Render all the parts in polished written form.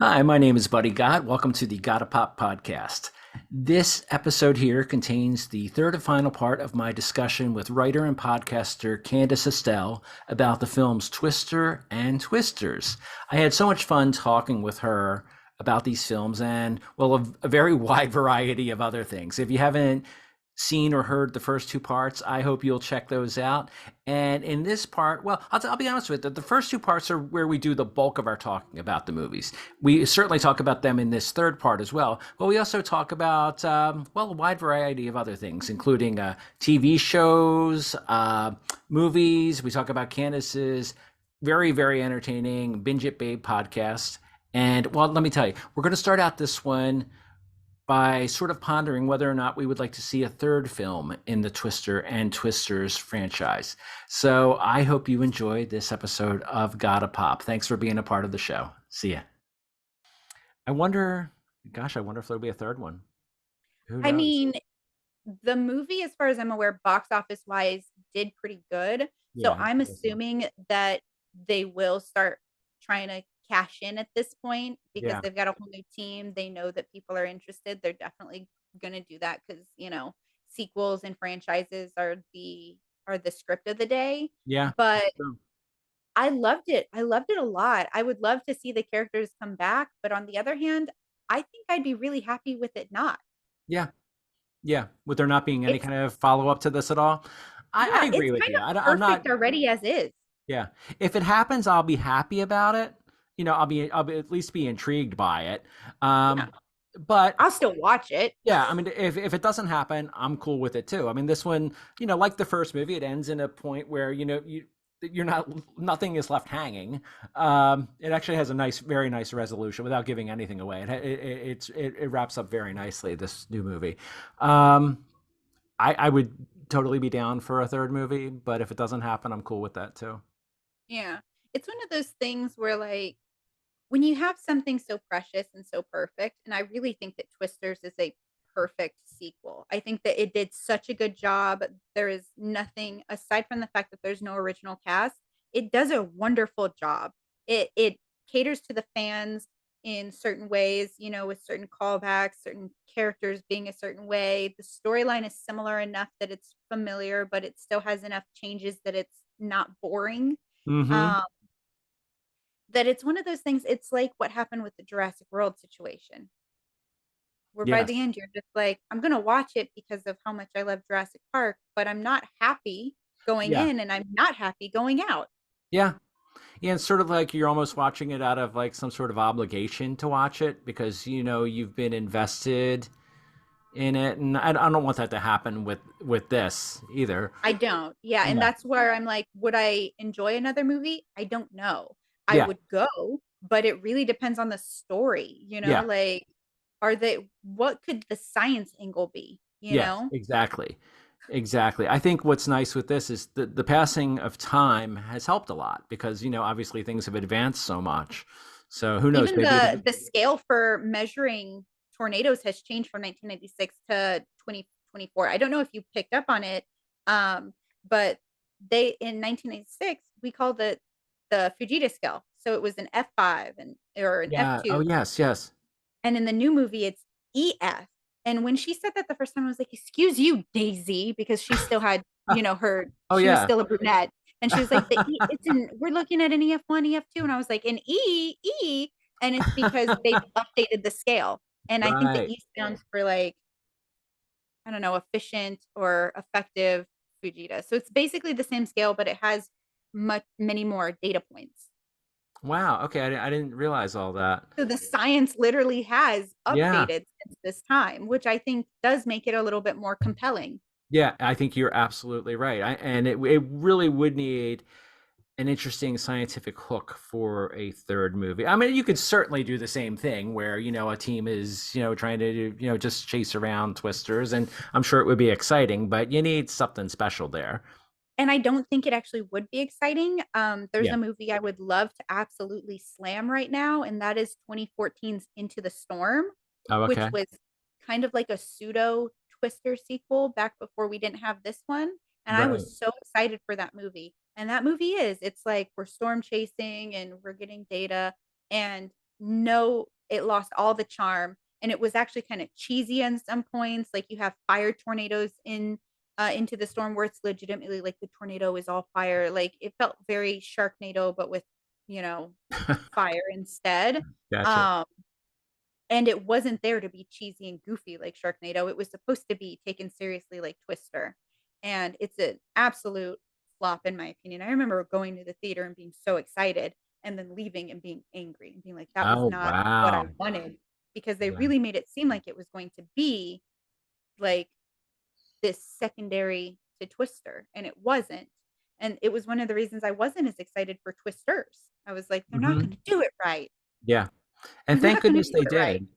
Hi, my name is Buddy Gott. Welcome to the Gotta Pop podcast. This episode here contains the third and final part of my discussion with writer and podcaster Candace Estelle about the films Twister and Twisters. I had so much fun talking with her about these films and, well, a very wide variety of other things. If you haven't seen or heard the first two parts, I hope you'll check those out. And in this part, well, I'll be honest with you, the first two parts are where we do the bulk of our talking about the movies. We certainly talk about them in this third part as well, but we also talk about, well, a wide variety of other things, including TV shows, movies. We talk about Candace's very, very entertaining Binge It Babe podcast. And, well, let me tell you, we're going to start out this one by sort of pondering whether or not we would like to see a third film in the Twister and Twisters franchise. So I hope you enjoyed this episode of Gotta Pop. Thanks for being a part of the show. See ya. I wonder, gosh, I wonder if there'll be a third one. Who I knows? mean, the movie, as far as I'm aware, box office wise, did pretty good. So Yeah, I'm I guess so. assuming that they will start trying to cash in at this point because Yeah. they've got a whole new team. They know that people are interested. They're definitely going to do that because, sequels and franchises are the script of the day. Yeah. But True. I loved it. I loved it a lot. I would love to see the characters come back, but on the other hand, I think I'd be really happy with it not. Yeah. Yeah. With there not being any It's kind of follow up to this at all. I Yeah, agree it's with kind you. of I'm not. perfect already as is. Yeah. If it happens, I'll be happy about it. I'll be at least be intrigued by it. Yeah, But I'll still watch it. yeah, I mean, if it doesn't happen, I'm cool with it too. I mean, this one, like the first movie, it ends in a point where you're not nothing is left hanging. It actually has a nice, very nice resolution without giving anything away. It wraps up very nicely. This new movie, um, I would totally be down for a third movie, but if it doesn't happen, I'm cool with that too. Yeah. It's one of those things where, like, when you have something so precious and so perfect, and I really think that Twisters is a perfect sequel. I think that it did such a good job. There is nothing aside from the fact that there's no original cast. It does a wonderful job. It caters to the fans in certain ways, with certain callbacks, certain characters being a certain way. The storyline is similar enough that it's familiar, but it still has enough changes that it's not boring. Mm-hmm. Um, that it's one of those things, it's like what happened with the Jurassic World situation, where by the Yes. end you're just like, I'm gonna watch it because of how much I love Jurassic Park, but I'm not happy going Yeah. in and I'm not happy going out. Yeah. Yeah, it's sort of like you're almost watching it out of like some sort of obligation to watch it because you've been invested in it, and I don't want that to happen with this either. I don't. Yeah, and Yeah, that's where I'm like, would I enjoy another movie? I don't know. I yeah, would go, but it really depends on the story, yeah, like, what could the science angle be, you yes, know? exactly, exactly. I think what's nice with this is the passing of time has helped a lot because obviously things have advanced so much. So who knows? Even Maybe the scale for measuring tornadoes has changed from 1996 to 2024. I don't know if you picked up on it, but they in 1996 we called it the Fujita scale. So it was an F5 and or an yeah. Oh F2, yes, yes. and in the new movie it's EF. And when she said that the first time, I was like, "Excuse you, Daisy," because she still had, Oh she was yeah. still a brunette, and she was like, "The E, it's in. We're looking at an EF1, EF2," and I was like, "An E," and it's because they've updated the scale, and I think the Right. E stands for, like, I don't know, efficient or effective Fujita. So it's basically the same scale, but it has many more data points. Wow. Okay, I didn't realize all that. So the science literally has Yeah. updated since this time, which I think does make it a little bit more compelling. Yeah, I think you're absolutely right. And it really would need an interesting scientific hook for a third movie. I mean, you could certainly do the same thing where, a team is, trying to, just chase around twisters, and I'm sure it would be exciting, but you need something special there. And I don't think it actually would be exciting. There's Yeah. a movie I would love to absolutely slam right now, and that is 2014's Into the Storm, Oh, which okay. was kind of like a pseudo Twister sequel back before we didn't have this one. And I Right. was so excited for that movie. And that movie it's like we're storm chasing and we're getting data. And no, it lost all the charm, and it was actually kind of cheesy in some points. Like you have fire tornadoes in into the storm where it's legitimately like the tornado is all fire. Like it felt very Sharknado, but with you know fire instead. Gotcha. Um, and it wasn't there to be cheesy and goofy like Sharknado. It was supposed to be taken seriously like Twister. And it's an absolute flop in my opinion. I remember going to the theater and being so excited and then leaving and being angry and being like, that was Oh, not what I wow. wanted because they Yeah. really made it seem like it was going to be like this secondary to Twister, and it wasn't. And it was one of the reasons I wasn't as excited for Twisters. I was like, they're not Hmm. going to do it right. Yeah. And They're thank not going to goodness do they it right. did.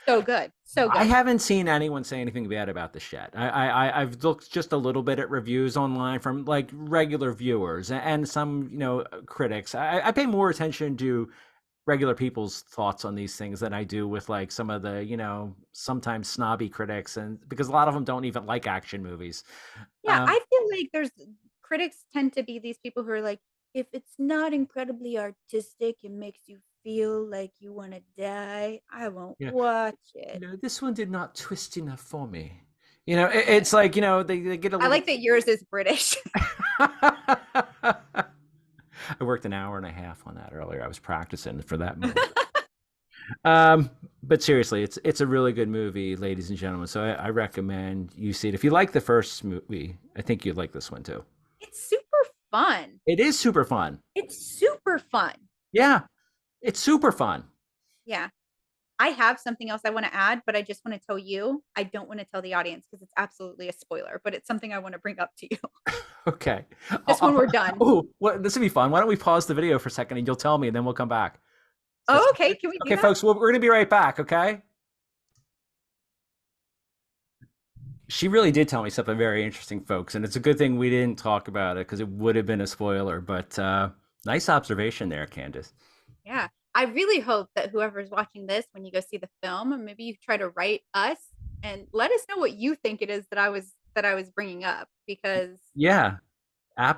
So good. So I good. haven't seen anyone say anything bad about the yet. I've looked just a little bit at reviews online from like regular viewers and some, critics. I pay more attention to regular people's thoughts on these things than I do with like some of the, sometimes snobby critics, and because a lot of them don't even like action movies. Yeah, Um, I feel like there's critics tend to be these people who are like, if it's not incredibly artistic, it makes you feel like you want to die. I won't yeah, watch it. this one did not twist enough for me. It's Yeah. like, they get a I little. like that yours is British. I worked an hour and a half on that earlier. I was practicing for that moment. Um, but seriously, it's a really good movie, ladies and gentlemen. So I recommend you see it. If you like the first movie, I think you'd like this one too. It's super fun. It is super fun. It's super fun. Yeah, it's super fun. Yeah. I have something else I want to add, but I just want to tell you. I don't want to tell the audience because it's absolutely a spoiler, but it's something I want to bring up to you Okay. just when we're done. Oh, this would be fun. Why don't we pause the video for a second and you'll tell me, and then we'll come back. Does that Oh, sound okay. good? Can we do Okay, that? folks, we're going to be right back. Okay. She really did tell me something very interesting, folks, and it's a good thing we didn't talk about it because it would have been a spoiler. But nice observation there, Candace. Yeah. I really hope that whoever's watching this, when you go see the film, or maybe you try to write us and let us know what you think it is that I was bringing up because Yeah,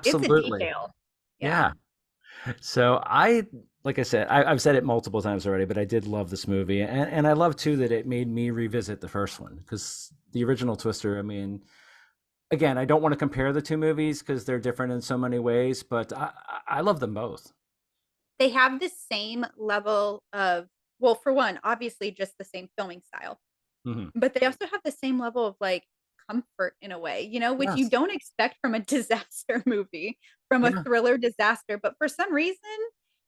it's a absolutely. detail. Yeah. Yeah. So like I said, I've said it multiple times already, but I did love this movie, and I love too that it made me revisit the first one because the original Twister. I mean, again, I don't want to compare the two movies because they're different in so many ways, but I love them both. They have the same level of, well, for one, obviously just the same filming style, Hmm. but they also have the same level of like comfort in a way, which you Yes. don't expect from a disaster movie, from a Yeah. thriller disaster. But for some reason,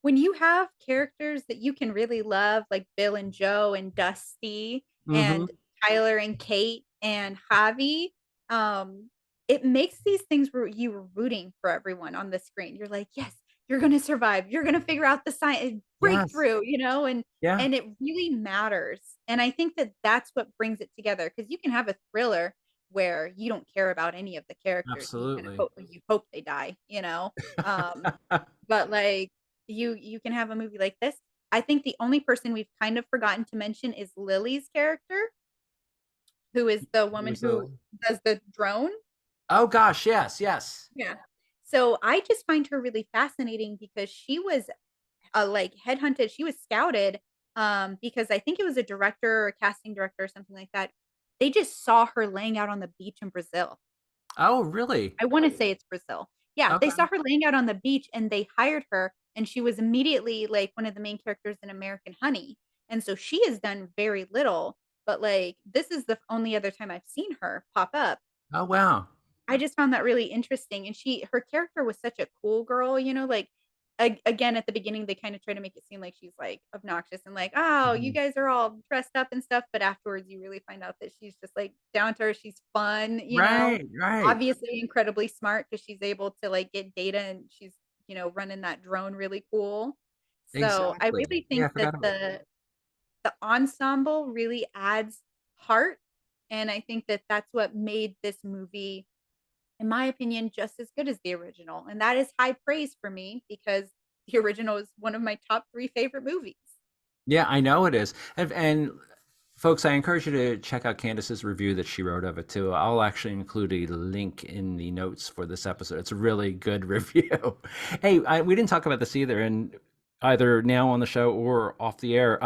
when you have characters that you can really love, like Bill and Joe and Dusty Hmm. and Tyler and Kate and Javi, um, it makes these things where you are rooting for everyone on the screen. You're like, yes, you're gonna survive. You're gonna figure out the science Yes. breakthrough, and Yeah. it really matters. And I think that that's what brings it together because you can have a thriller where you don't care about any of the characters and you kind of Absolutely. hope they die. Um, but like you can have a movie like this. I think the only person we've kind of forgotten to mention is Lily's character, who is the It woman was who a. does the drone. Oh gosh, yes, yes. Yeah. So I just find her really fascinating because she was like headhunted. She was scouted because I think it was a director or a casting director or something like that. They just saw her laying out on the beach in Brazil. Oh, really? I want to say it's Brazil. Yeah, they saw Okay. her laying out on the beach and they hired her and she was immediately like one of the main characters in American Honey. And so she has done very little, but like this is the only other time I've seen her pop up. Oh, wow. I just found that really interesting, and her character was such a cool girl, like, again, at the beginning, they kinda try to make it seem like she's, like, obnoxious and like, "Oh, you Mhm. guys are all dressed up and stuff," but afterwards, you really find out that she's just, like, down to earth, she's fun. Right, right. Obviously incredibly smart because she's able to, like, get data and she's running that drone really cool. So, I Exactly. really Yeah, I think that forgot about that. the ensemble really adds heart, and I think that that's what made this movie in my opinion, just as good as the original. And that is high praise for me because the original is one of my top 3 favorite movies. Yeah, I know it is. And folks, I encourage you to check out Candace's review that she wrote of it too. I'll actually include a link in the notes for this episode. It's a really good review. Hey, we didn't talk about this either, and either now on the show or off the air.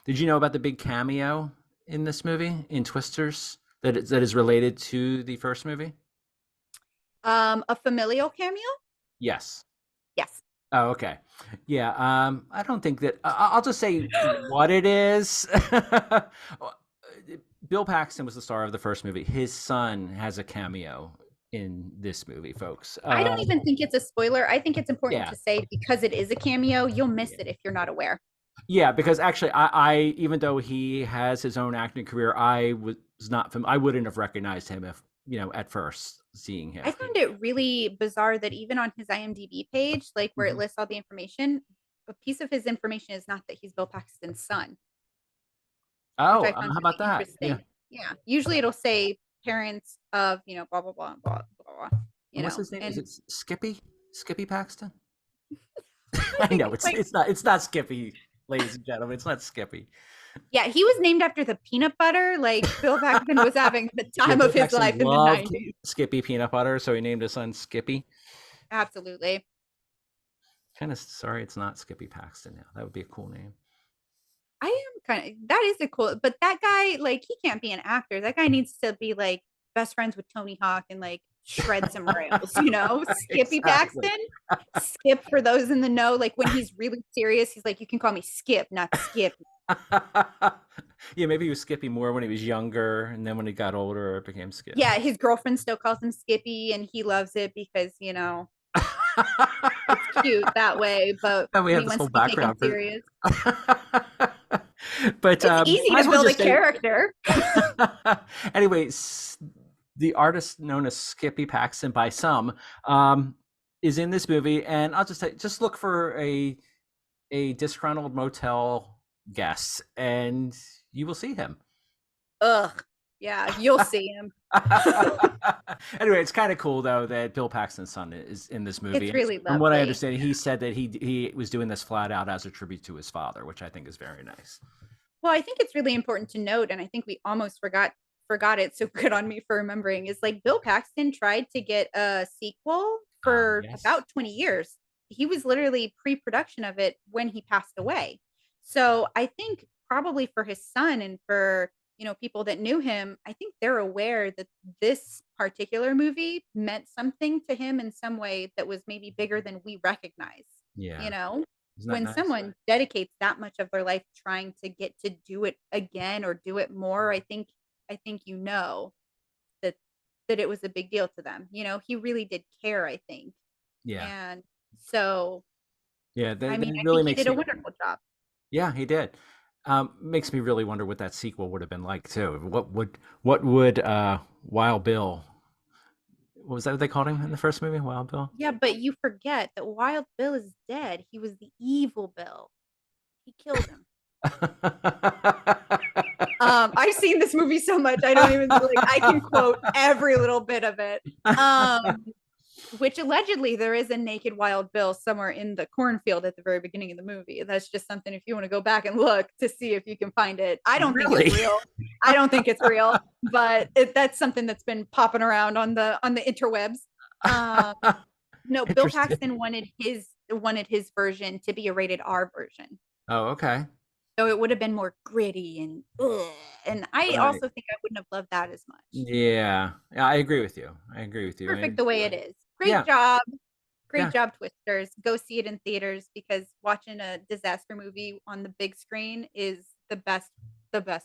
Did you know about the big cameo in this movie in Twisters that is related to the first movie? A familial cameo? Yes. Yes. Oh, Okay. Yeah. I don't think that. I'll just say what it is. Bill Paxton was the star of the first movie. His son has a cameo in this movie, folks. I don't even think it's a spoiler. I think it's important Yeah. to say because it is a cameo, you'll miss Yeah. it if you're not aware. Yeah, because actually, I even though he has his own acting career, I was not I wouldn't have recognized him if at first seeing him. I found it really bizarre that even on his IMDb page, like where it lists all the information, a piece of his information is not that he's Bill Paxton's son, which Oh, I found how really about that? Yeah. interesting. Yeah. Usually it'll say parents of, blah, blah, blah, blah, blah, blah, And what's his name? Is and it Skippy? Skippy Paxton? I I think know it's it's like, it's not Skippy, ladies and gentlemen. It's not Skippy. yeah, he was named after the peanut butter. Like Bill Paxton was having the Yeah, time Bill of his Paxton life in the loved 90s. Skippy peanut butter, so he named his son Skippy. Absolutely. Kind of sorry it's not Skippy Paxton now. That would be a cool name. I am kind of, that is a cool, but that guy, like, he can't be an actor. That guy needs to be like best friends with Tony Hawk and like shred some rails. Skippy Exactly. Paxton, Skip for those in the know. Like when he's really serious, he's like, you can call me Skip, not Skip. Yeah, maybe he was Skippy more when he was younger, and then when he got older, it became Skip. Yeah, his girlfriend still calls him Skippy and he loves it because, it's cute that way. But And we when have he this wants whole to be taken background for. serious, But it's easy might to as well build a just say. character. Anyway, the artist known as Skippy Paxton by some is in this movie, and I'll just say, just look for a disgruntled motel guest, and you will see him. Ugh. Yeah, you'll see him. Anyway, it's kind of cool though that Bill Paxton's son is in this movie. It's really From what I lovely. understand, he said that he was doing this flat out as a tribute to his father, which I think is very nice. Well, I think it's really important to note, and I think we almost forgot it. So good on me for remembering. Is like Bill Paxton tried to get a sequel for Yes. about 20 years. He was literally pre-production of it when he passed away. So I think probably for his son and for people that knew him, I think they're aware that this particular movie meant something to him in some way that was maybe bigger than we recognize. You Yeah. know, Isn't that when nice? someone dedicates that much of their life trying to get to do it again or do it more, I think that it was a big deal to them. He really did care, I think. Yeah. And so, Yeah. I That mean, I really think he makes did a me. wonderful job. Yeah, he did. Makes me really wonder what that sequel would have been like too. What would Wild Bill? What was that what they called him in the first movie? Wild Bill. Yeah, but you forget that Wild Bill is dead. He was the evil Bill. He killed him. I've seen this movie so much I don't even like I can quote every little bit of it. Which allegedly there is a naked Wild Bill somewhere in the cornfield at the very beginning of the movie. That's just something if you want to go back and look to see if you can find it. I don't think Really? it's real. I don't think it's real, but that's something that's been popping around on the interwebs. No, Bill Interesting. Paxton wanted his version to be a rated R version. Oh, okay. So it would have been more gritty and ugh. And I Right. also think I wouldn't have loved that as much. Yeah. Yeah, I agree with you. I agree with you. Perfect the way it is. Yeah. Great job. Yeah. Great job, Twisters. Go see it in theaters because watching a disaster movie on the big screen is the best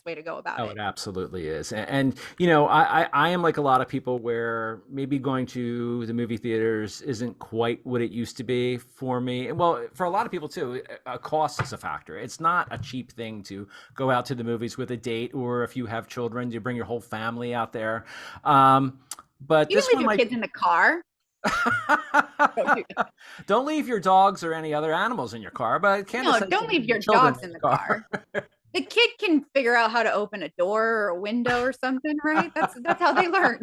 way to go about Oh, it. it absolutely is. And I am like a lot of people where maybe going to the movie theaters isn't quite what it used to be for me. Well, for a lot of people too, cost is a factor. It's not a cheap thing to go out to the movies with a date, or if you have children, you bring your whole family out there. But You can this leave one your might. kids in the car. Don't do that. Don't leave your dogs or any other animals in your car, but Candace No, says don't to leave leave your your children dogs in in the the car. car. The kid can figure out how to open a door or a window or something, right? That's how they learn.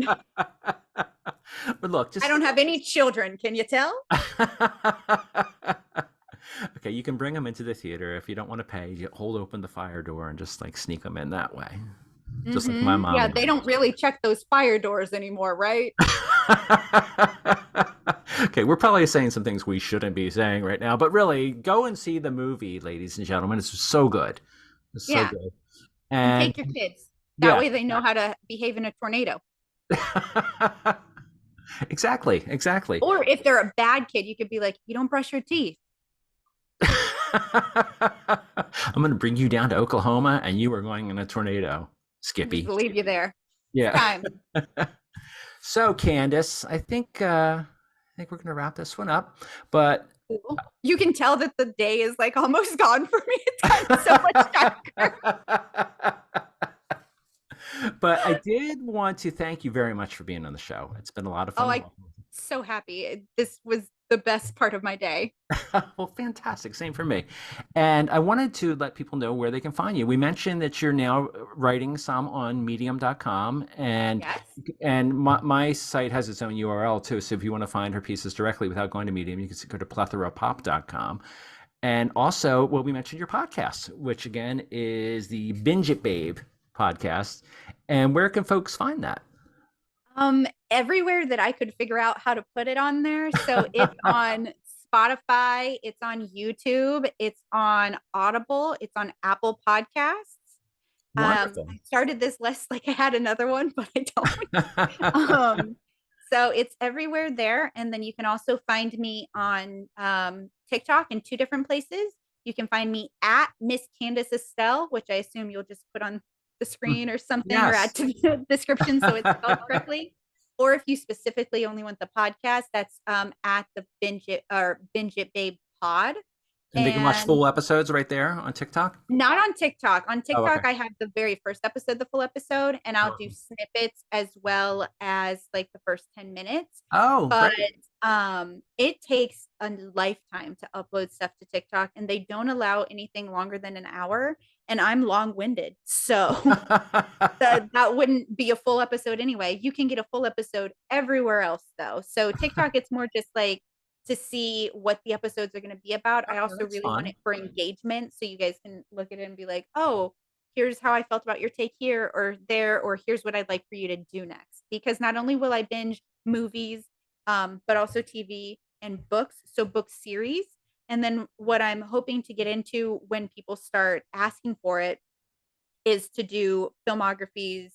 But look, I just. don't have any children. Can you tell? Okay, you can bring them into the theater. If you don't want to pay, you hold open the fire door and just like sneak them in that way. Just like my Mm-hmm. mom Yeah, and they don't really check those fire doors anymore, right? dad. Okay, we're probably saying some things we shouldn't be saying right now, but really, go and see the movie, ladies and gentlemen. It's so good. It's so Yeah. good. And And take your kids. That yeah, way they know how to behave in a tornado. exactly, exactly. Or if they're a bad kid, you could be like, you don't brush your teeth. I'm going to bring you down to Oklahoma, and you are going in a tornado, Just Skippy. leave you there. It's Yeah. time. So, Candace, I think we're going to wrap this one up, but Cool. You can tell that the day is like almost gone for me. It's gotten so much darker. but I did want to thank you very much for being on the show. It's been a lot of Oh, fun. I'm so happy. This was the best part of my day. Well, fantastic. Same for me. And I wanted to let people know where they can find you. We mentioned that you're now writing some on medium.com, Yes. and my site has its own URL too. So if you want to find her pieces directly without going to Medium, you can go to plethoropop.com. And also, well, we mentioned your podcast, which again is the Binge It Babe podcast. And where can folks find that? Everywhere that I could figure out how to put it on there. So it's on Spotify, it's on YouTube, it's on Audible, it's on Apple Podcasts. Wonderful. I started this list like I had another one, but I don't. So it's everywhere there. And then you can also find me on TikTok in two different places. You can find me at Miss Candace Estelle, which I assume you'll just put on the screen or something or add Yes. to the description so it's spelled correctly. Or if you specifically only want the podcast, that's at the Binge It Babe Pod. And they can watch And full episodes right there on TikTok? not on TikTok. On Oh, TikTok, okay. I have the very first episode, the full episode, and I'll do Awesome. snippets as well as like the first 10 minutes. Oh, But great. it takes a lifetime to upload stuff to TikTok, and they don't allow anything longer than an hour. And I'm long-winded. So that wouldn't be a full episode anyway. You can get a full episode everywhere else though. So TikTok, it's more just like to see what the episodes are going to be about. I Okay, also that's really want fun. it for engagement. So you guys can look at it and be like, oh, here's how I felt about your take here or there, or here's what I'd like for you to do next. Because not only will I binge movies, but also TV and books. So book series. And then what I'm hoping to get into when people start asking for it is to do filmographies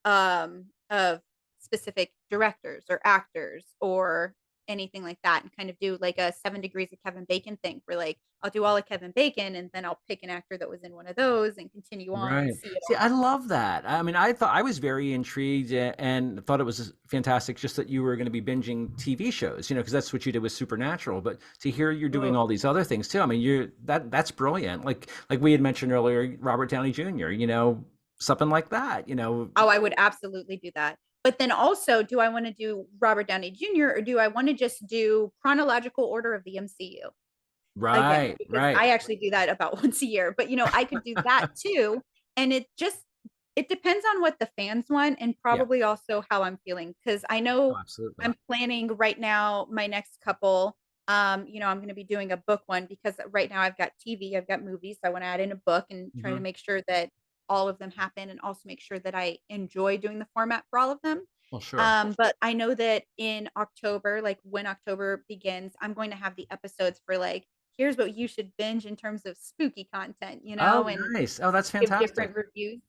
of specific directors or actors or anything like that, and kind of do like a 7 degrees of Kevin Bacon thing where like I'll do all of Kevin Bacon and then I'll pick an actor that was in one of those and continue on and Right. see it See, I all. love that. I mean, I thought I was very intrigued and thought it was fantastic just that you were going to be binging TV shows, because that's what you did with Supernatural. But to hear you're doing Ooh. all these other things too, I mean, that's brilliant. Like we had mentioned earlier, Robert Downey Jr., something like that, Oh, I would absolutely do that. But then also, do I want to do Robert Downey Jr. or do I want to just do chronological order of the MCU? Again, Right, because right. I actually do that about once a year. But I could do that too. And it depends on what the fans want and Yeah. probably also how I'm feeling. Because I Oh, know absolutely. I'm planning right now my next couple. I'm going to be doing a book one because right now I've got TV, I've got movies. So I want to add in a book and try to Hmm. make sure that all of them happen and also make sure that I enjoy doing the format for all of them. Well, sure. But I know that in October, like when October begins, I'm going to have the episodes for like, here's what you should binge in terms of spooky content, Oh, and nice. Oh, that's give fantastic. different reviews.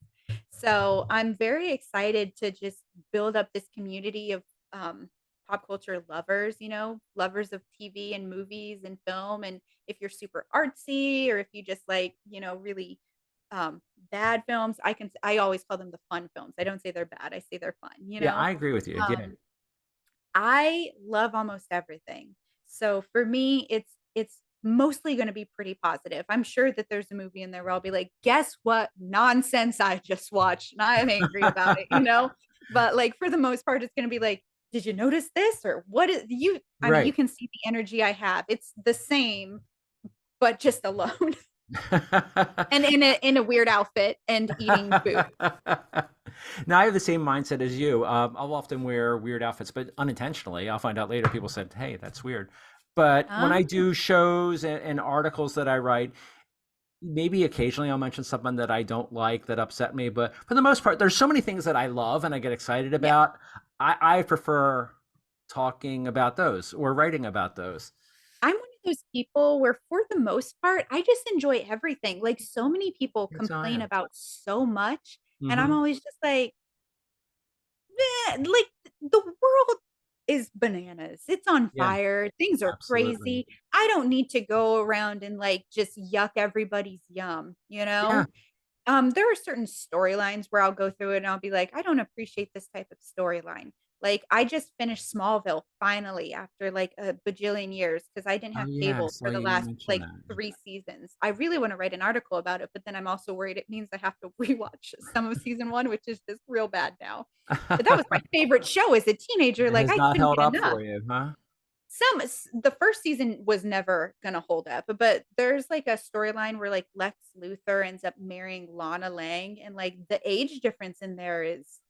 So I'm very excited to just build up this community of pop culture lovers, lovers of TV and movies and film. And if you're super artsy or if you just like, really bad films, I always call them the fun films. I don't say they're bad. I say they're Yeah, fun. I agree with you. Yeah. Um, I love almost everything. So for me, it's mostly going to be pretty positive. I'm sure that there's a movie in there where I'll be like, guess what nonsense I just watched? And I'm angry about it. But like for the most part, it's going to be like, did you notice this? Or what is you? I mean, you Right. can see the energy I have. It's the same, but just alone and in a weird outfit and eating food. Now I have the same mindset as you. I'll often wear weird outfits, but unintentionally. I'll find out later. People said, "Hey, that's weird." But when I Um, do shows and articles that I write, maybe occasionally I'll mention something that I don't like that upset me. But for the most part, there's so many things that I love and I get excited yeah. about. I prefer talking about those or writing about those? I'm one of those people where for the most part, I just enjoy everything. Like so many people Yes, I complain am. about so much, and I'm Hmm. always just like, like the world is bananas. It's on Yeah, fire. Things are absolutely. crazy. I don't need to go around and like just yuck everybody's yum, you Yeah. know? There are certain storylines where I'll go through it and I'll be like, I don't appreciate this type of storyline. Like I just finished Smallville finally after like a bajillion years because I didn't Oh, have yeah. I cable saw for the you last mention like that. 3 seasons. I really want to write an article about it, but then I'm also worried it means I have to rewatch some of season one, which is just real bad now. But that was my favorite show as a teenager. It Like has I not couldn't held get up enough. for you, huh? The first season was never gonna hold up, but there's like a storyline where like Lex Luthor ends up marrying Lana Lang, and like the age difference in there is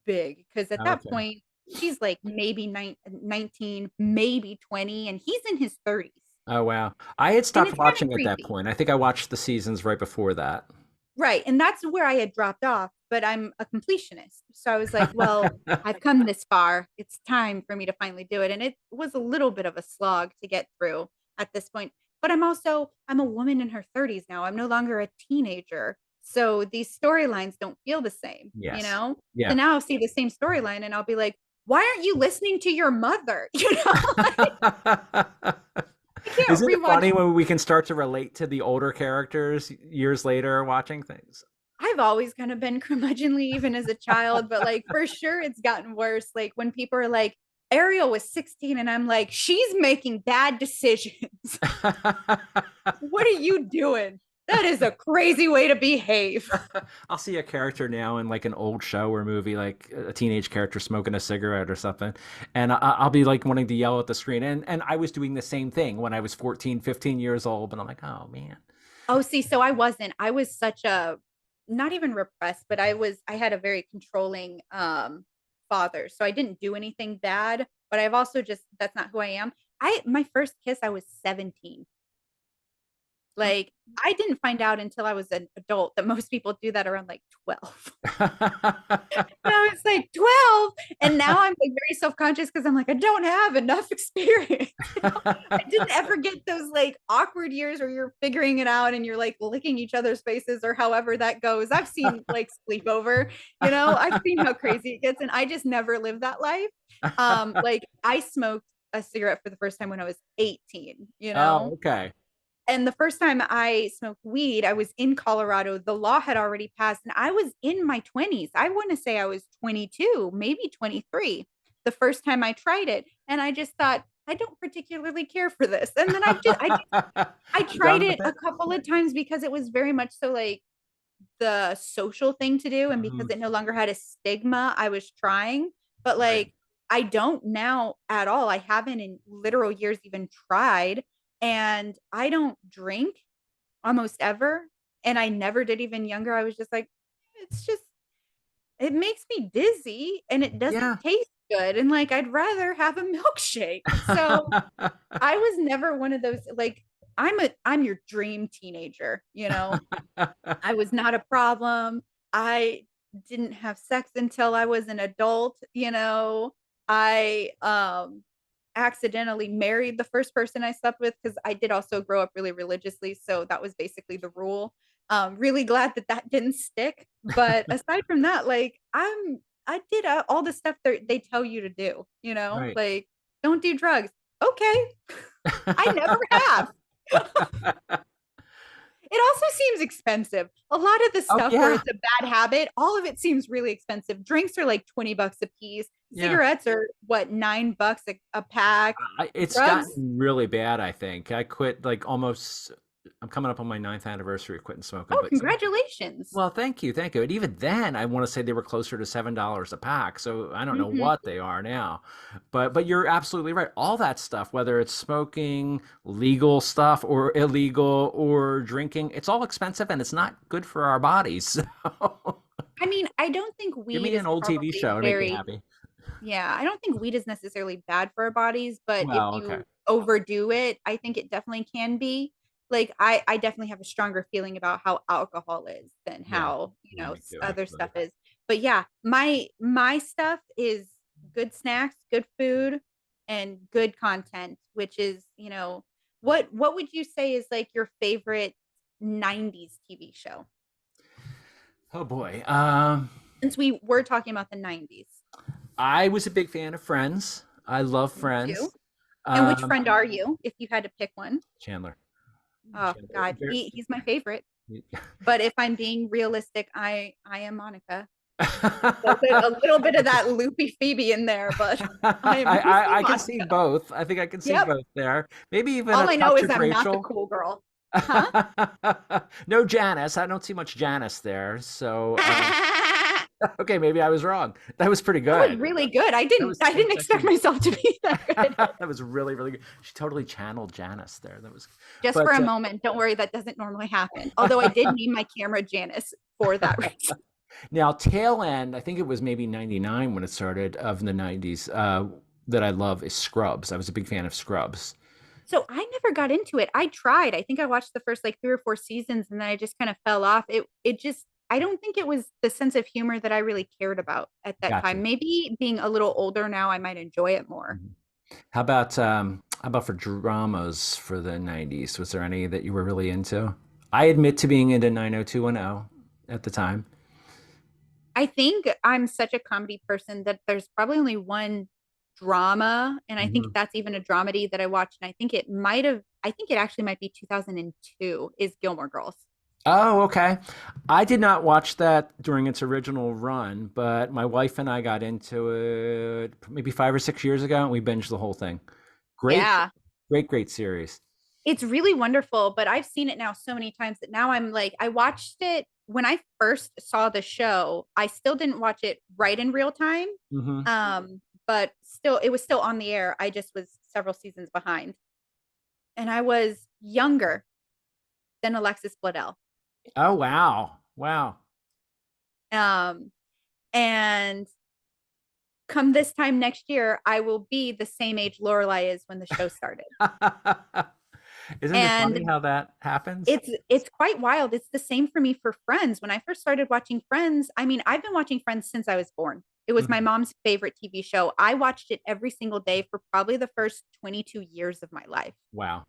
big because at that Okay. point she's like maybe 19, maybe 20, and he's in his 30s, Oh, wow. I had and stopped it's kind of watching at that creepy. point. I think I watched the seasons right before that. Right, and that's where I had dropped off, but I'm a completionist. So I was like, well, I've come this far. It's time for me to finally do it. And it was a little bit of a slog to get through at this point. But I'm a woman in her 30s now. I'm no longer a teenager. So these storylines don't feel the same, you Yes. know? So Yeah. now I'll see the same storyline and I'll be like, why aren't you listening to your mother? You know, like, I can't Isn't it rewatch. funny when we can start to relate to the older characters years later watching things? I've always kind of been curmudgeonly even as a child, but like for sure it's gotten worse. Like when people are like, Ariel was 16, and I'm like, she's making bad decisions. What are you doing? That is a crazy way to behave. I'll see a character now in like an old show or movie, like a teenage character smoking a cigarette or something, and I'll be like wanting to yell at the screen. And I was doing the same thing when I was 14, 15 years old, but I'm like, oh man. Oh, see, so I wasn't. I was such a not even repressed, but I had a very controlling father. So I didn't do anything bad, but I've also just that's not who I am. I my first kiss I was 17. Like, I didn't find out until I was an adult that most people do that around, like, 12. And I was like, 12? And now I'm, like, very self-conscious because 'cause I'm like, "I don't have enough experience," you know? I didn't ever get those, like, awkward years where you're figuring it out and you're, like, licking each other's faces or however that goes. I've seen, like, Sleepover, you know? I've seen how crazy it gets, and I just never lived that life. Like, I smoked a cigarette for the first time when I was 18, you Oh, know? okay. And the first time I smoked weed, I was in Colorado. The law had already passed, and I was in my 20s. I want to say I was 22, maybe 23, the first time I tried it. And I just thought, I don't particularly care for this. And then I tried Done with it a it. couple of times because it was very much so like the social thing to do. And because Mhm. it no longer had a stigma, I was trying. But Right. like, I don't now at all. I haven't in literal years even tried. And I don't drink almost ever, and I never did even younger. I was just like, it's just it makes me dizzy and it doesn't Yeah. taste good, and, like, I'd rather have a milkshake. So, I was never one of those like, I'm your dream teenager, you know? I was not a problem. I didn't have sex until I was an adult, you know? I, accidentally married the first person I slept with because I did also grow up really religiously, so that was basically the rule. Really glad that that didn't stick, but aside from that, like, I did, all the stuff they tell you to do, you know? Right. Like, "Don't do drugs." Okay. I never have. It also seems expensive. A lot of the Oh, stuff where yeah. it's a bad habit, all of it seems really expensive. Drinks are like 20 bucks a piece. Yeah. Cigarettes are what, 9 bucks a pack. It's Drugs, gotten really bad, I think. I quit like almost I'm coming up on my ninth anniversary of quitting smoking, oh, but congratulations. well, thank you, thank you. And even then, I want to say they were closer to $7 a pack. So I don't know Mhm. what they are now. But you're absolutely right. All that stuff, whether it's smoking, legal stuff or illegal or drinking, it's all expensive and it's not good for our bodies. So I mean, I don't think give weed me is an old TV probably show to make me very happy. yeah, I don't think weed is necessarily bad for our bodies, but if Well, okay. you overdo it, I think it definitely can be. Like I definitely have a stronger feeling about how alcohol is than Yeah. how, Yeah, me too, other actually. stuff is. But yeah, my stuff is good snacks, good food, and good content, which is, what would you say is like your favorite 90s TV show? Oh boy. Since we were talking about the 90s. I was a big fan of Friends. I love Me too. Friends. And which Um, friend are you if you had to pick one? Chandler. Oh Chandler. God, he's my favorite. But if I'm being realistic, I am Monica. A little bit of that loopy Phoebe in there, but I am mostly I can see Monica. both. I think I can see Yep. both there. Maybe even a All I know touch is of I'm not the Rachel. cool girl. Huh? No Janice. I don't see much Janice there. So That okay, maybe I was wrong. That was pretty was good. really good. I That didn't was I that was didn't expect actually myself to be that good. that was really really good. She totally channeled Janice there. That was, Just for but a moment. Don't worry, that doesn't normally happen. Although I did name my camera Janice for that reason. now tail end. I think it was maybe '99 when it started of the '90s. That I love is Scrubs. I was a big fan of Scrubs. So I never got into it. I tried. I think I watched the first like 3 or 4 seasons and then I just kind of fell off. It just I don't think it was the sense of humor that I really cared about at that Gotcha. time. Maybe being a little older now, I might enjoy it more. Mhm. How about for dramas for the '90s? Was there any that you were really into? I admit to being into 90210 at the time. I think I'm such a comedy person that there's probably only one drama, and I think Mhm. that's even a dramedy that I watched, and I think it actually might be 2002 is Gilmore Girls. Oh, okay. I did not watch that during its original run, but my wife and I got into it maybe 5 or 6 years ago, and we binged the whole thing. Great, Yeah. great series. It's really wonderful, but I've seen it now so many times that now I'm like, I watched it when I first saw the show. I still didn't watch it right in real time. Hmm. But still, it was still on the air. I just was several seasons behind. And I was younger than Alexis Bledel. Oh, wow. Wow. Um, and come this time next year, I will be the same age Lorelai is when the show started. Isn't it funny And how that happens? it's quite wild. It's the same for me for Friends. When I first started watching Friends, I mean, I've been watching Friends since I was born. It was my Mhm. mom's favorite TV show. I watched it every single day for probably the first 22 years of my life. Wow.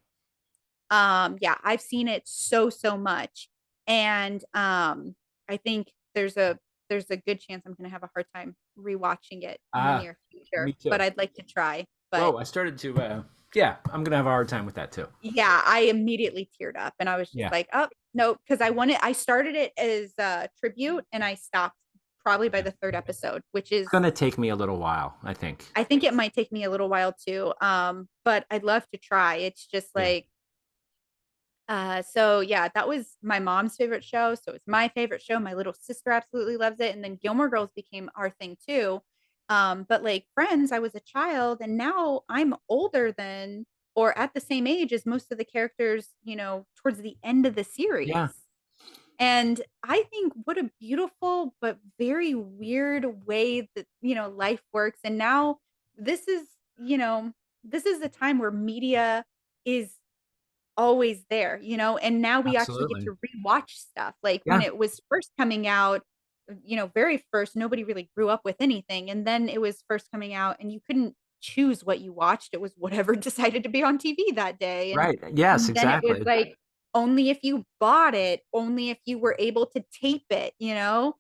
Yeah, I've seen it so much. And I think there's a good chance I'm gonna have a hard time rewatching it in the Ah, near me future, but too. I'd like to try. But Whoa, I started to, yeah, I'm gonna have a hard time with that too. yeah, I immediately teared up and I was just Yeah. like, oh no, because I started it as a tribute and I stopped probably by Yeah. the third episode, which It's is gonna take me a little while, I think. I think it might take me a little while too. But I'd love to try. It's just Yeah. like so yeah, that was my mom's favorite show. So it's my favorite show. My little sister absolutely loves it. And then Gilmore Girls became our thing too. But like Friends, I was a child and now I'm older than or at the same age as most of the characters, towards the end of the Yeah. series. And I think what a beautiful but very weird way that, life works. And now this is, you know, this is the time where media is always there, and now we actually get Absolutely. to rewatch stuff. Like when Yeah. it was first coming out, very first, nobody really grew up with anything. And then it was first coming out and you couldn't choose what you watched. It was whatever decided to be on TV that day. And Right. Yes, and then it was exactly. like only if you bought it, only if you were able to tape it.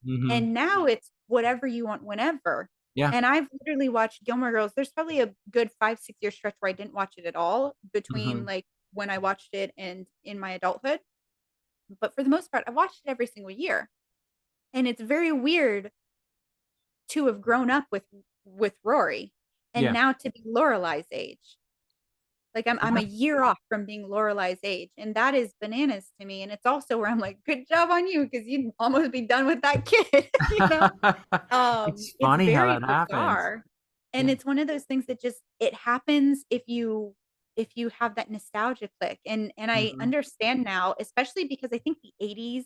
Hmm. And now it's whatever you want whenever. Yeah. And I've literally watched Gilmore Girls. There's probably a good 5, 6 year stretch where I didn't watch it at all between Hmm. like when I watched it and in my adulthood. But for the most part, I watched it every single year. And it's very weird to have grown up with Rory and Yeah. now to be Lorelai's age. Like I'm a Yeah. year off from being Lorelai's age, and that is bananas to me. And it's also where I'm like, good job on you because you'd almost be done with that kid. It's It's funny how very that happens. bizarre, and Yeah. it's one of those things that just it happens if you have that nostalgia click. And I Hmm. understand now, especially because I think the 80s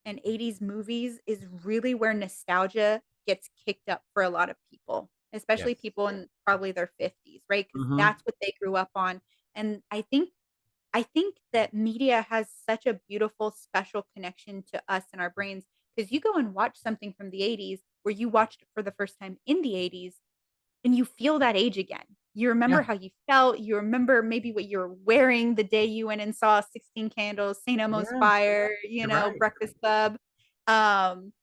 and 80s movies is really where nostalgia gets kicked up for a lot of people, especially Yes. people in probably their 50s, right? Because Hmm. that's what they grew up on. And I think that media has such a beautiful, special connection to us and our brains because you go and watch something from the 80s where you watched it for the first time in the 80s. and you feel that age again. You remember Yeah. how you felt. You remember maybe what you were wearing the day you went and saw 16 Candles, St. Elmo's Yeah. Fire, You're right. Breakfast Club. Um,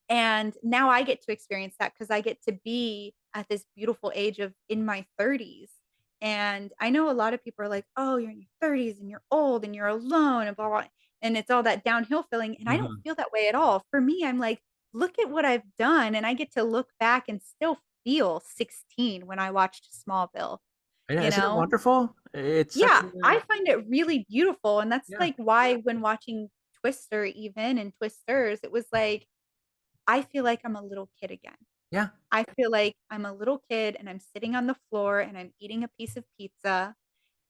and now I get to experience that because I get to be at this beautiful age of in my 30s. And I know a lot of people are like, oh, you're in your 30s and you're old and you're alone and blah, blah. And it's all that downhill feeling. And I don't Mhm. feel that way at all. For me, I'm like, look at what I've done. And I get to look back and still feel 16 when I watched Smallville, Yeah, you isn't it know? wonderful? It's such Yeah, I a find it really beautiful. And that's yeah, like why when watching Twister, even and Twisters, it was like, I feel like I'm a little kid again. yeah, I feel like I'm a little kid and I'm sitting on the floor and I'm eating a piece of pizza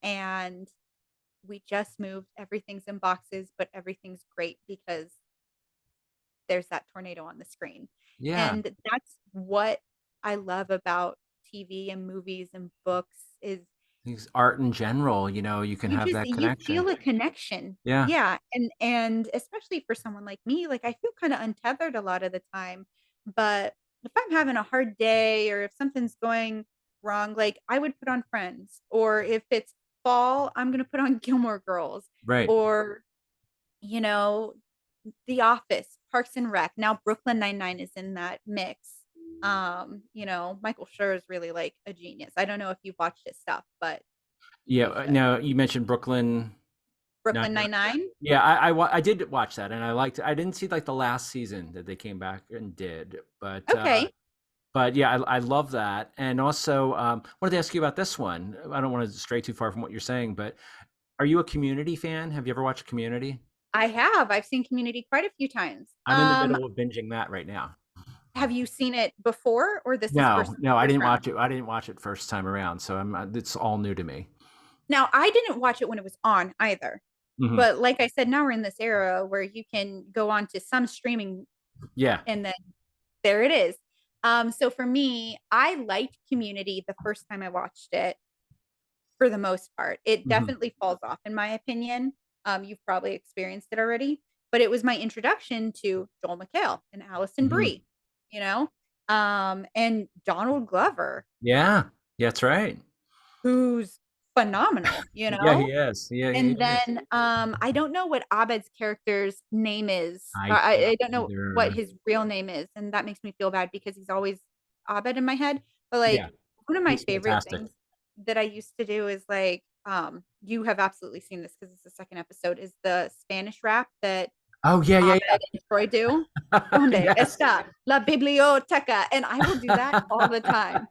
and we just moved. Everything's in boxes, but everything's great because there's that tornado on the screen. yeah. And that's what I love about TV and movies and books is These art in general, you can have that you connection. feel a connection. Yeah, Yeah, and especially for someone like me, like, I feel kinda untethered a lot of the time, but if I'm having a hard day or if something's going wrong, like, I would put on Friends, or if it's fall, I'm gonna put on Gilmore Girls, right. or, you know, The Office, Parks and Rec. Now Brooklyn Nine-Nine is in that mix. Michael Schur is really, like, a genius. I don't know if you've watched his stuff, but Yeah, you should. now you mentioned Brooklyn Brooklyn Nine-Nine. Nine-Nine? Yeah, I did watch that, and I liked I didn't see, like, the last season that they came back and did, Okay. but yeah, I love that, and also, wanted to ask you about this one. I don't wanna stray too far from what you're saying, but are you a Community fan? Have you ever watched Community? I have. I've seen Community quite a few times. I'm in the middle of binging that right now. Have you seen it before or this is No, no, first round? I didn't watch it first time around, so it's all new to me. Now, I didn't watch it when it was on either. Mhm. But like I said, now we're in this era where you can go on to some streaming Yeah. and then there it is. So for me, I liked Community the first time I watched it for the most part. It Mhm. definitely falls off in my opinion. You've probably experienced it already, but it was my introduction to Joel McHale and Allison Mhm. Brie, and Donald Glover, Yeah. That's right. who's phenomenal, Yeah, he is. Yeah, he And is. then I don't know what Abed's character's name is. I I don't don't know what either. his real name is, and that makes me feel bad because he's always Abed in my head. But like Yeah, one of my he's favorite fantastic. things that I used to do is like you have absolutely seen this because it's the second episode is the Spanish rap that Oh, yeah, yeah, Abed and Troy do. yeah. Donde Yes. está la biblioteca? And I will do that all the time.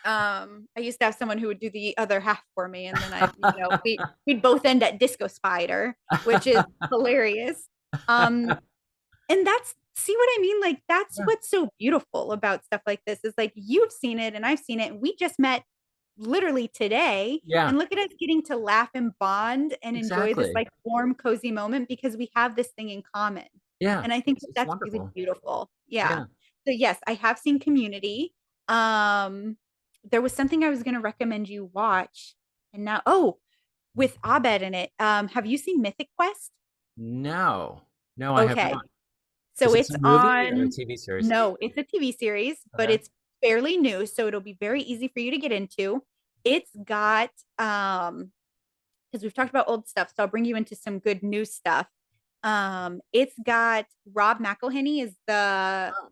I used to have someone who would do the other half for me, and then we'd both end at Disco Spider, which is hilarious. Um, and that's see what I mean? Like that's Yeah, what's so beautiful about stuff like this is like you've seen it and I've seen it, and we just met literally today. yeah, And look at us getting to laugh and bond and enjoy this exactly. like warm, cozy moment because we have this thing in common. Yeah, And I think that it's that's really wonderful. beautiful. Yeah. Yeah. So yes, I have seen Community. Um, there was something I was going to recommend you watch, and now with Abed in it. Have you seen Mythic Quest? No. No, I have Okay, not. so Is this it's a movie or a on. TV series? No, it's a TV series, but Okay. it's fairly new, so it'll be very easy for you to get into. It's got because we've talked about old stuff, so I'll bring you into some good new stuff. It's got Rob McElhenney is the Oh,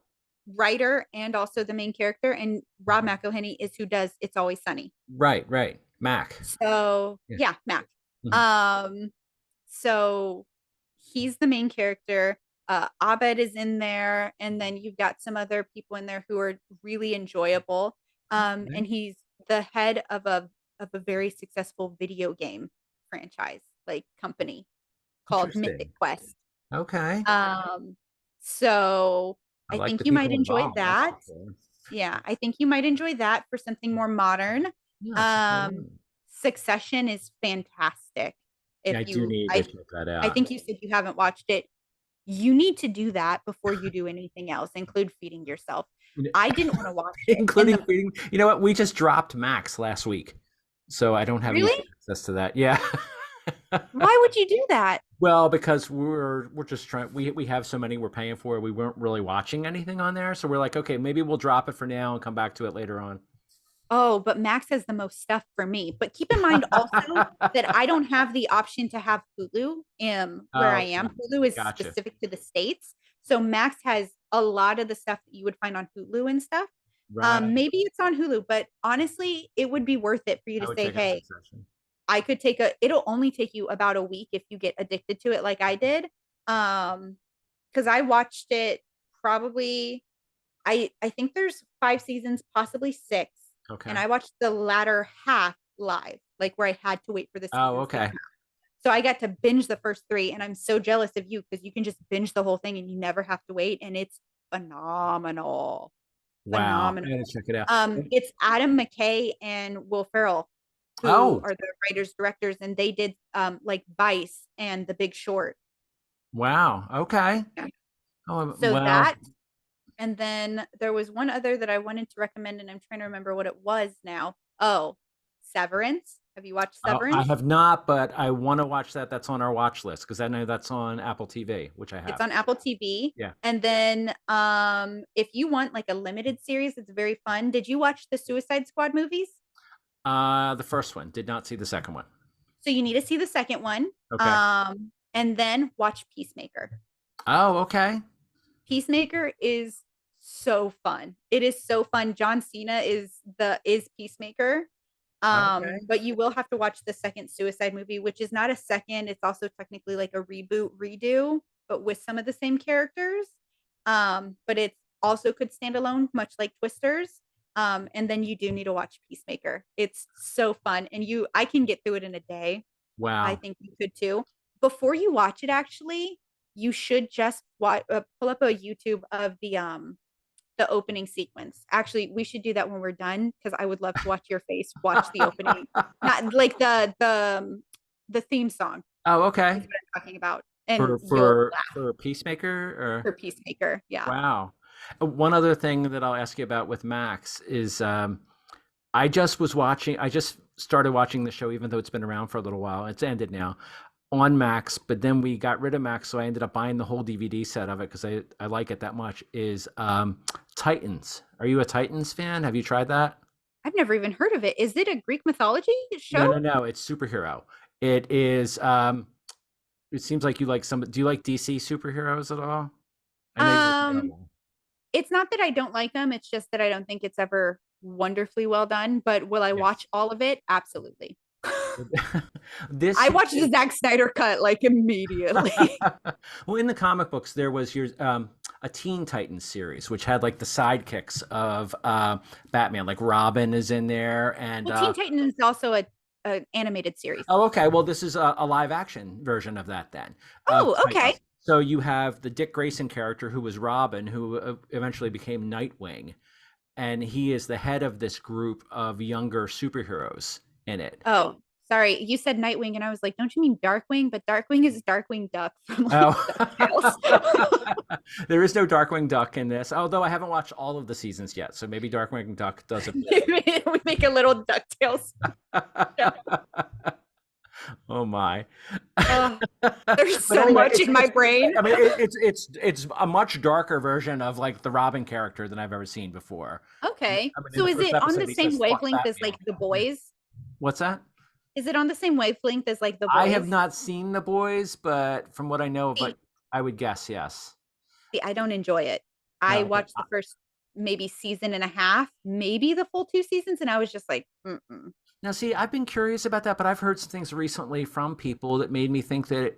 writer and also the main character, and Rob McElhenney is who does It's Always Sunny. right, right. Mac. So Yeah. yeah, Mac. Mhm. Um, so he's the main character. Abed is in there, and then you've got some other people in there who are really enjoyable. Okay. And he's the head of a very successful video game franchise, like company called Mythic Interesting. Quest. Okay. Um, so I I like think the you might people enjoy involved, that's for that. sure. Yeah, I think you might enjoy that for something more modern. Yeah, I'll check that Um, out. Succession is fantastic. Yeah, If I do you, need to check that I out. think you said you haven't watched it. You need to do that before you do anything else, include feeding yourself. You I didn't want to watch it, and including feeding you know what? We just dropped Max last week, so I don't have really, easy access to that. Yeah. Why would you do that? Well, because we're just trying. We have so many we're paying for. We weren't really watching anything on there, so we're like, okay, maybe we'll drop it for now and come back to it later on. Oh, but Max has the most stuff for me. But keep in mind also that I don't have the option to have Hulu where I Oh, am. Hulu is gotcha. specific to the States. So Max has a lot of the stuff that you would find on Hulu and stuff. Right. Maybe it's on Hulu, but honestly, it would be worth it for you I to would say, take a hey, subscription. I could take it'll only take you about a week if you get addicted to it like I did. Because I watched it probably I think there's 5 seasons, possibly six, and Okay. I watched the latter half live, like where I had to wait for the Oh, seasons to okay. come out. So I got to binge the first three, and I'm so jealous of you because you can just binge the whole thing and you never have to wait, and it's phenomenal, Wow. I phenomenal. gotta check it out. It's Adam McKay and Will Ferrell who Oh, are the writers directors, and they did like Vice and The Big Short. wow. Okay. Yeah. Oh, So well, that, and then there was one other that I wanted to recommend, and I'm trying to remember what it was now. Oh, Severance. Have you watched I Severance? have not, but I want to watch that. That's on our watch list because I know that's on Apple TV, which I It's have. on Apple TV. Yeah. And then if you want like a limited series, it's very fun. Did you watch the Suicide Squad movies? The first one. Did not see the second one. So you need to see the second one. Okay. And then watch Peacemaker. Oh, okay. Peacemaker is so fun. It is so fun. John Cena is Peacemaker. Okay. But you will have to watch the second Suicide movie, which is not a second. It's also technically like a reboot, redo, but with some of the same characters. But it also could stand alone, much like Twisters. And then you do need to watch Peacemaker. It's so fun, and I can get through it in a day. I Wow. think you could too. Before you watch it, actually, you should just pull up a YouTube of the opening sequence. Actually, we should do that when we're done because I would love to watch your face watch the opening, not like the theme song Oh, is okay. what I'm talking about, and For you'll for laugh for Peacemaker or for Peacemaker. Yeah. wow. One other thing that I'll ask you about with Max is I just started watching the show even though it's been around for a little while. It's ended now on Max, but then we got rid of Max, so I ended up buying the whole DVD set of it because I like it that much. Is Titans. Are you a Titans fan? Have you tried that? I've never even heard of it. Is it a Greek mythology No, show? no, no. It's superhero. It is it seems like you like some do you like DC superheroes at all? I know you're Um, available. it's not that I don't like them. It's just that I don't think it's ever wonderfully well done. But will I Yes. watch all of it? Absolutely. This I watched the season, Zack Snyder cut like immediately. well, in the comic books, there was your a Teen Titans series, which had like the sidekicks of Batman, like Robin is in there, and Well, Teen Titans is also a animated series. oh, okay, well, this is a live action version of that then of Oh, okay. Titans. So you have the Dick Grayson character who was Robin, who eventually became Nightwing, and he is the head of this group of younger superheroes in it. Oh, sorry. You said Nightwing, and I was like, don't you mean Darkwing? But Darkwing is Darkwing Duck from like Oh, DuckTales. there is no Darkwing Duck in this, although I haven't watched all of the seasons yet. So maybe Darkwing Duck does appear. We make a little DuckTales show. Oh my! Oh, there's But so anyway, much in my brain. I mean, it's a much darker version of like the Robin character than I've ever seen before. Okay. I mean, in So the is first it on episode, the he same says "fuck wavelength as Batman." like The Boys? What's that? Is it on the same wavelength as like The I have Boys? not seen the boys, but from what I know of See, it, I would guess yes. I don't enjoy it. I No, okay. watched the first maybe season and a half, maybe the full 2 seasons, and I was just like, mm-mm. Now, see, I've been curious about that, but I've heard some things recently from people that made me think that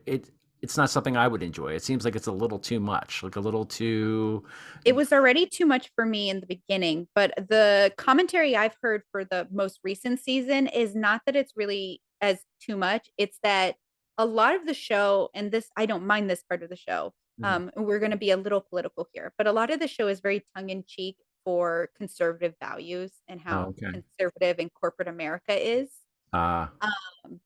it's not something I would enjoy. It seems like it's a little too much, like a little too. It was already too much for me in the beginning, but the commentary I've heard for the most recent season is not that it's really as too much. It's that a lot of the show, and this, I don't mind this part of the show. Mhm. We're going to be a little political here, but a lot of the show is very tongue in cheek for conservative values and Oh, how okay. conservative and corporate America is. Uh, Um,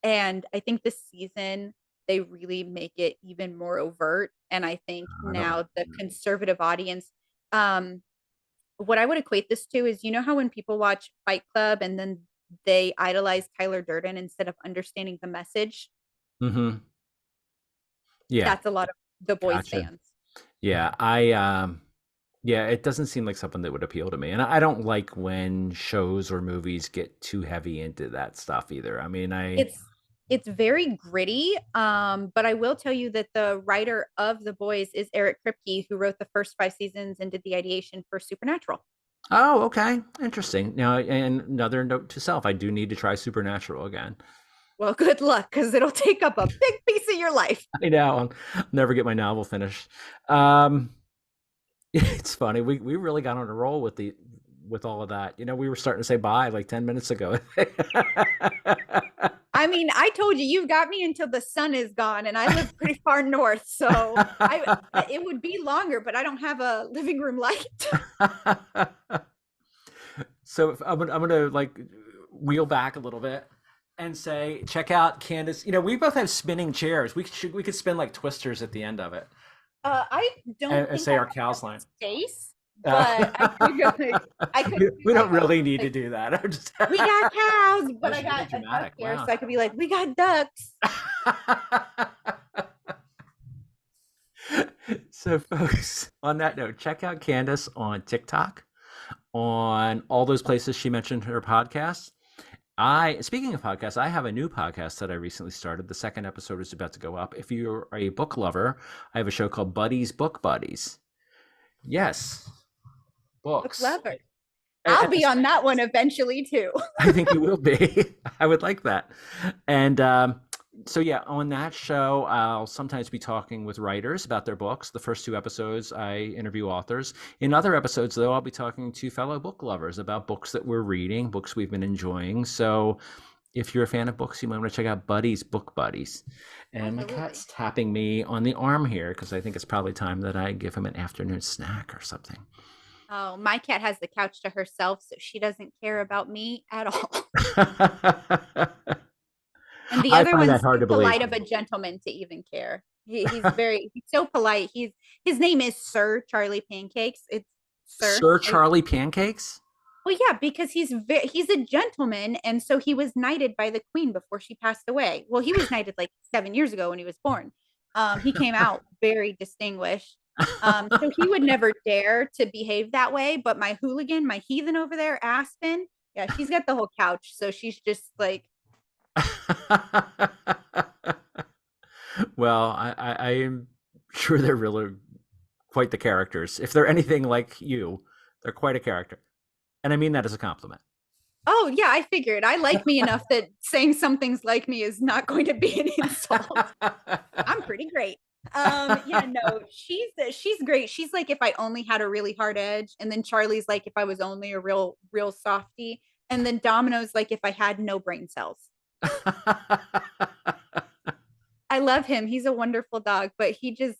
and I think this season they really make it even more overt. And I think I don't like. now the conservative audience, um, what I would equate this to is, you know how when people watch Fight Club and then they idolize Tyler Durden instead of understanding the message. Mm-hmm. Yeah, That's a lot of The Boys gotcha. fans. Yeah, yeah, it doesn't seem like something that would appeal to me. And I don't like when shows or movies get too heavy into that stuff either. I mean, It's it's very gritty, but I will tell you that the writer of The Boys is Eric Kripke, who wrote the first 5 seasons and did the ideation for Supernatural. oh, okay. Interesting. Now, and another note to self, I do need to try Supernatural again. Well, good luck, because it'll take up a big piece of your life. I know I'll never get my novel finished. Um, it's funny. We really got on a roll with all of that. You know, we were starting to say bye like 10 minutes ago. I mean, I told you, you've got me until the sun is gone, and I live pretty far north, so it would be longer, but I don't have a living room light. So I'm gonna like wheel back a little bit and say, check out Candace. You know, we both have spinning chairs. We could spin like twisters at the end of it I don't and think say I our have cows enough line. space, but I could go, like, I could do We don't like really need to like, do that. I'm just we got cows, but that's I really got a duck dramatic. here, Wow. so I could be like, we got ducks. So, folks, on that note, check out Candace on TikTok, on all those places she mentioned her podcast. Speaking of podcasts, I have a new podcast that I recently started. The second episode is about to go up. If you're a book lover, I have a show called Buddies Book Buddies. Yes, Book books. lover. And I'll be on that one eventually too. I think you will be. I would like that. And so, yeah, on that show, I'll sometimes be talking with writers about their books. The first 2 episodes, I interview authors. In other episodes, though, I'll be talking to fellow book lovers about books that we're reading, books we've been enjoying. So, if you're a fan of books, you might want to check out Buddies Book Buddies. And my Absolutely. cat's tapping me on the arm here because I think it's probably time that I give him an afternoon snack or something. Oh, my cat has the couch to herself, so she doesn't care about me at all. And the I other find that one's hard too to believe. polite of a gentleman to even care. He's so polite. His name is Sir Charlie Pancakes. It's Sir. Sir Charlie Pancakes? Well, yeah, because he's a gentleman, and so he was knighted by the queen before she passed away. Well, he was knighted like 7 years ago when he was born. He came out very distinguished. So he would never dare to behave that way. But my hooligan, my heathen over there, Aspen, yeah, she's got the whole couch. So she's just like, Well, I am sure they're really quite the characters. If they're anything like you, they're quite a character. And I mean that as a compliment. oh yeah, I figured I like me enough that saying something's like me is not going to be an insult. I'm pretty great. Yeah, no, she's great. She's like if I only had a really hard edge, and then Charlie's like if I was only a real softy, and then Domino's like if I had no brain cells. I love him. He's a wonderful dog, but he just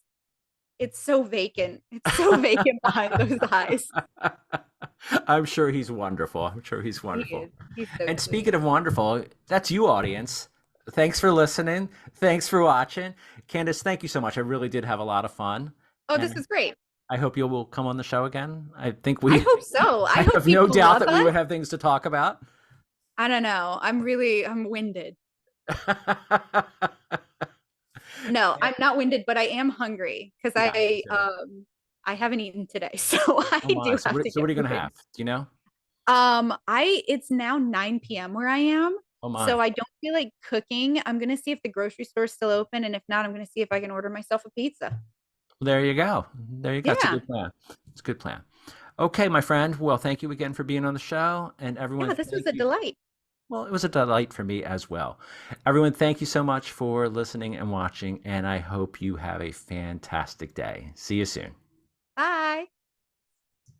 it's so vacant. It's so vacant behind those eyes. I'm sure he's wonderful. I'm sure he's He wonderful. is. He's so And sweet. speaking of wonderful, that's you, audience. Thanks for listening. Thanks for watching. Candace, thank you so much. I really did have a lot of fun. Oh, this And is great. I hope you will come on the show again. I think I we, hope so. I I hope have no people doubt love that we us. would have things to talk about. I don't know. I'm winded. No, I'm not winded, but I am hungry because Yeah, me too. I haven't eaten today, so I Oh my. do So have to what get are you gonna moving. have? Do you know? I it's now 9 p.m. where I am, Oh so my. I don't feel like cooking. I'm gonna see if the grocery store is still open, and if not, I'm gonna see if I can order myself a pizza. Well, there you go. There you go. It's a Yeah, good plan. It's a good plan. Okay, my friend. Well, thank you again for being on the show. And everyone, yeah, this was thank a you. delight. Well, it was a delight for me as well. Everyone, thank you so much for listening and watching, and I hope you have a fantastic day. See you soon.